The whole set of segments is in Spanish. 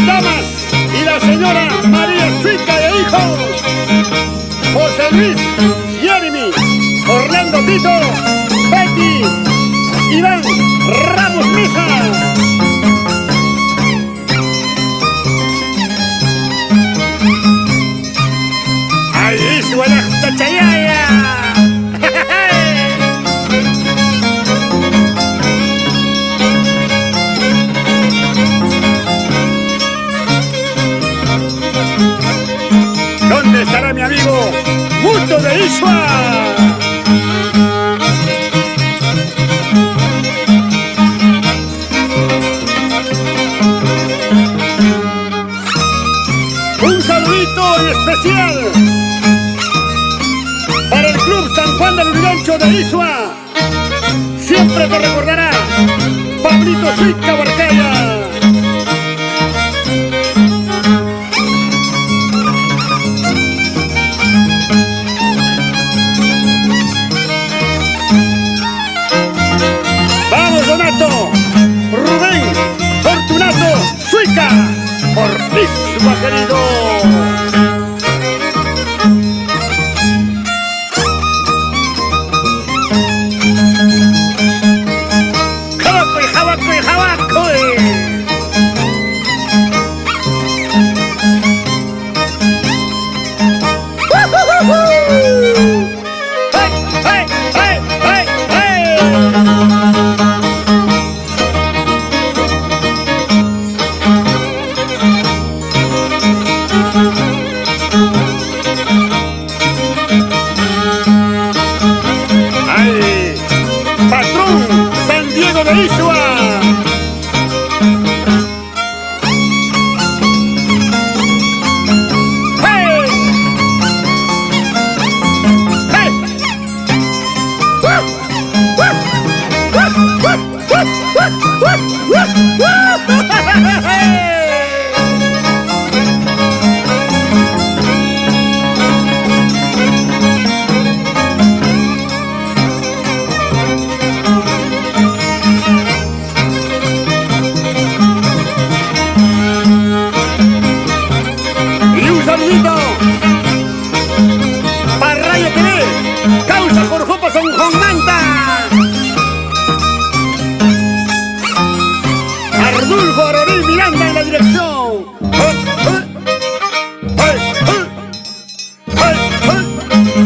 damas y la señora María Suica de hijos, José Luis, Jeremy, Orlando Tito, Betty, Iván Ramos Misa. Ahí suena esta chayaya. ¿Dónde estará mi amigo Muto de Isua? Un saludito en especial para el Club San Juan del Urigancho de Isua. Siempre te recordará Pablito Suica Barcaya. Rubén Fortunato Suica, por Isua querido. Jabaco y jabaco y jabaco. ¡Hey, hey, hey, hey, hey! ¡Ay! ¡Patrón San Diego de Isua! ¡Hey! ¡Hey! Y un saludito para Radio TV, Causa Jorjopa San Juan Manta. Ardulfo Arorí Miranda en la dirección.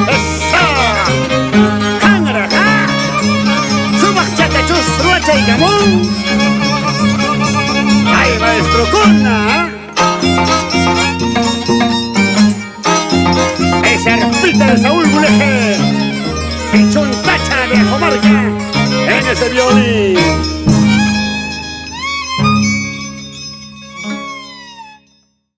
¡Esa! ¡Cámara! ¡Subas Chacachus, Ruacha y Gamón! ¡Ay, maestro Cuna! ¡Esa arpita de Saúl Buleje! ¡Pichuntacha de Jomarca! ¡En ese violín!